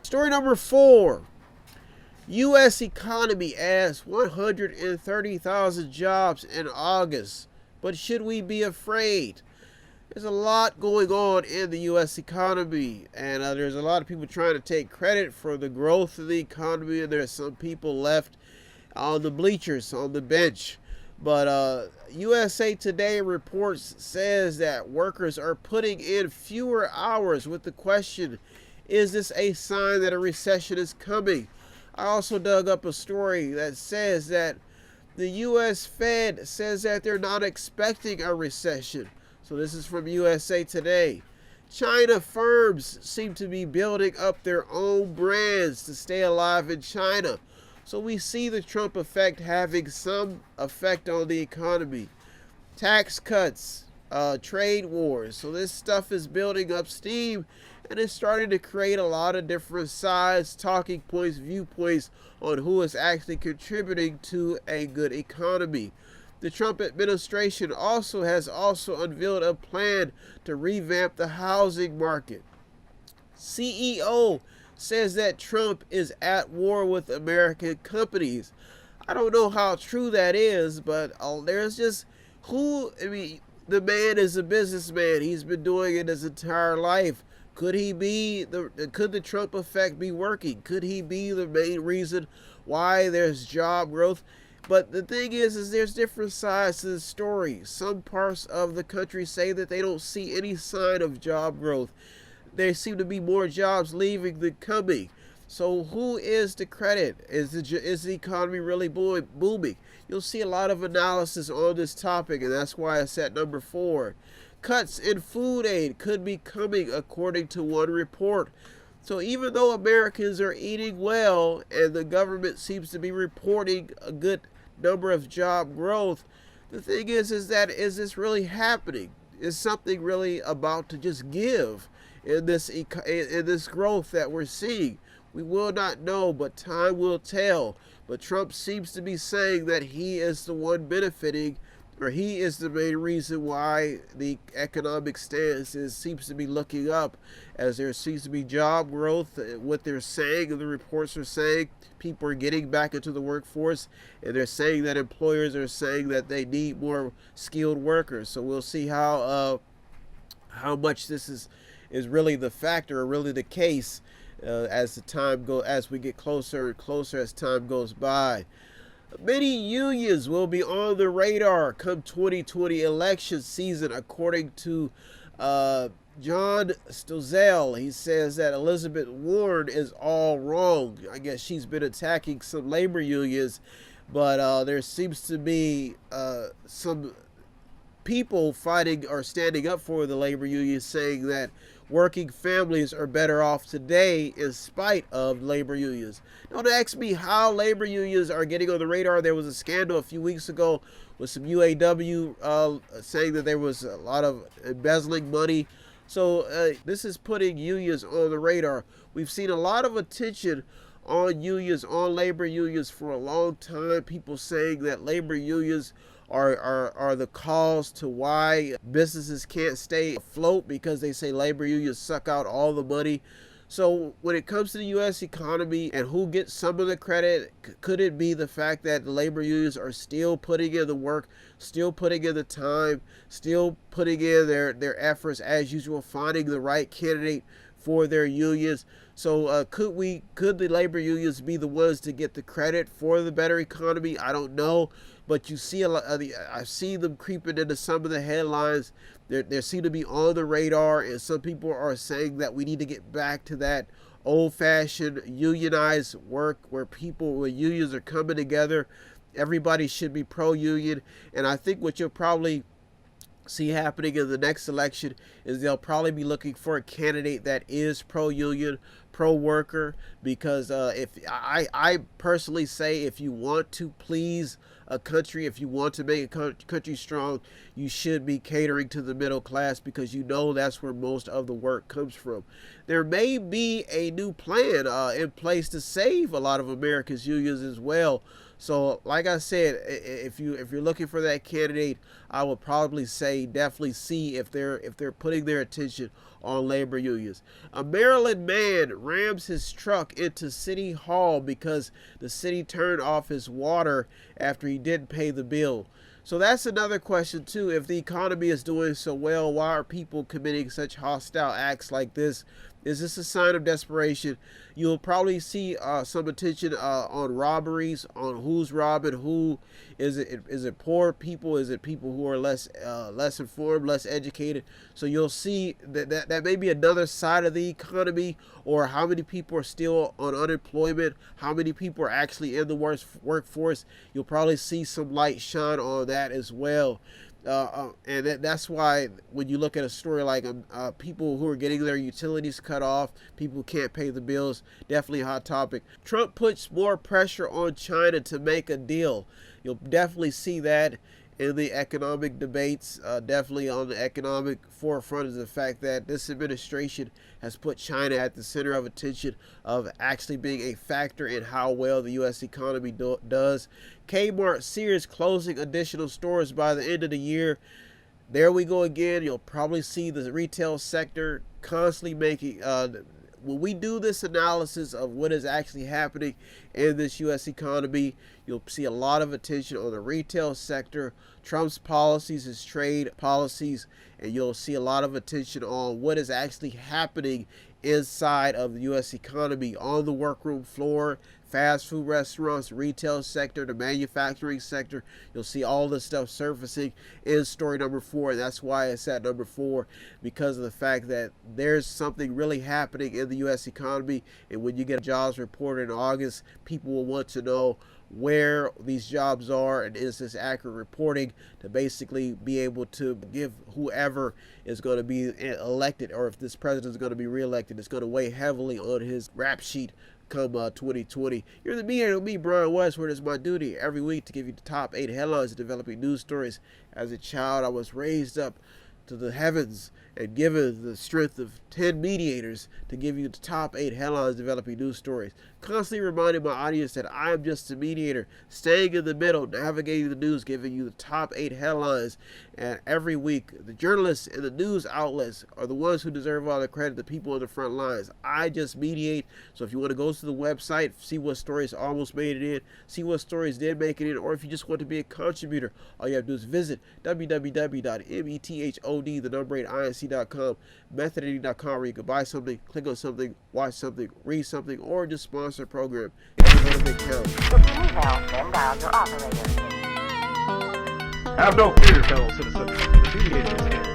Story number 4. U.S. economy adds 130,000 jobs in August. But should we be afraid? There's a lot going on in the U.S. economy, and there's a lot of people trying to take credit for the growth of the economy, and there's some people left on the bleachers, on the bench. But USA Today reports says that workers are putting in fewer hours with the question, is this a sign that a recession is coming? I also dug up a story that says that the U.S. Fed says that they're not expecting a recession. So this is from USA Today. China firms seem to be building up their own brands to stay alive in China. So we see the Trump effect having some effect on the economy. Tax cuts, trade wars. So this stuff is building up steam, and it's starting to create a lot of different sides, talking points, viewpoints on who is actually contributing to a good economy. The Trump administration has unveiled a plan to revamp the housing market. CEO says that Trump is at war with American companies. I don't know how true that is, but there's just the man is a businessman. He's been doing it his entire life. Could the Trump effect be working? Could he be the main reason why there's job growth? But the thing is there's different sides to the story. Some parts of the country say that they don't see any sign of job growth. There seem to be more jobs leaving than coming. So who is the credit? Is the economy really booming? You'll see a lot of analysis on this topic, and that's why it's at number 4. Cuts in food aid could be coming, according to one report. So even though Americans are eating well and the government seems to be reporting a good number of job growth, the thing is this really happening? Is something really about to just give in this growth that we're seeing? We will not know, but time will tell. But Trump seems to be saying that he is the one benefiting, or he is the main reason why the economic stance seems to be looking up, as there seems to be job growth. What they're saying, and the reports are saying, people are getting back into the workforce, and they're saying that employers are saying that they need more skilled workers. So we'll see how much this is really the factor, or really the case, as we get closer and closer as time goes by. Many unions will be on the radar come 2020 election season, according to John Stossel. He says that Elizabeth Warren is all wrong. I guess she's been attacking some labor unions, but there seems to be some people fighting or standing up for the labor unions, saying that working families are better off today in spite of labor unions. Don't ask me how labor unions are getting on the radar. There was a scandal a few weeks ago with some UAW saying that there was a lot of embezzling money. So this is putting unions on the radar. We've seen a lot of attention on unions, on labor unions for a long time. People saying that labor unions are the cause to why businesses can't stay afloat, because they say labor unions suck out all the money. So when it comes to the U.S. economy and who gets some of the credit, could it be the fact that the labor unions are still putting in the work, still putting in the time, still putting in their efforts as usual, finding the right candidate for their unions? So could the labor unions be the ones to get the credit for the better economy? I don't know, but you see I've seen them creeping into some of the headlines. They seem to be on the radar, and some people are saying that we need to get back to that old-fashioned unionized work where unions are coming together. Everybody should be pro-union, and I think what you'll probably see happening in the next election is they'll probably be looking for a candidate that is pro-union, pro-worker, because if I personally say, if you want to please a country, if you want to make a country strong, you should be catering to the middle class, because you know that's where most of the work comes from. There may be a new plan in place to save a lot of America's unions as well. So, like I said, if you're looking for that candidate, I would probably say definitely see if they're putting their attention on labor unions. A Maryland man rams his truck into City Hall because the city turned off his water after he didn't pay the bill. So that's another question too. If the economy is doing so well, why are people committing such hostile acts like this? Is this a sign of desperation? You'll probably see some attention on robberies, on who's robbing who. Is it poor people? Is it people who are less informed, less educated? So you'll see that may be another side of the economy, or how many people are still on unemployment, how many people are actually in the workforce. You'll probably see some light shine on that as well. And that's why when you look at a story like people who are getting their utilities cut off, people who can't pay the bills, definitely a hot topic. Trump puts more pressure on China to make a deal. You'll definitely see that in the economic debates. Definitely on the economic forefront is the fact that this administration has put China at the center of attention, of actually being a factor in how well the U.S. economy does. Kmart, Sears closing additional stores by the end of the year. There we go again. You'll probably see the retail sector constantly making when we do this analysis of what is actually happening in this U.S. economy, you'll see a lot of attention on the retail sector, Trump's policies, his trade policies, and you'll see a lot of attention on what is actually happening inside of the U.S. economy, on the workroom floor, fast food restaurants, retail sector, the manufacturing sector. You'll see all this stuff surfacing in story number 4, and that's why it's at number 4, because of the fact that there's something really happening in the U.S. economy, and when you get a jobs report in August, people will want to know where these jobs are, and is this accurate reporting, to basically be able to give whoever is going to be elected, or if this president is going to be reelected, it's going to weigh heavily on his rap sheet come 2020. You're the Mediator with me, Brian West, where it is my duty every week to give you the top 8 headlines of developing news stories. As a child, I was raised up to the heavens and given the strength of 10 mediators to give you the top 8 headlines developing news stories. Constantly reminding my audience that I am just a mediator, staying in the middle, navigating the news, giving you the top 8 headlines. And every week, the journalists and the news outlets are the ones who deserve all the credit, the people on the front lines. I just mediate. So if you want to go to the website, see what stories almost made it in, see what stories did make it in, or if you just want to be a contributor, all you have to do is visit www.method8inc.com, method8inc.com, where you can buy something, click on something, watch something, read something, or just sponsor a program. Every little bit counts. If you need help, then dial your operator. Have no fear, fellow citizens. The Mediator is here.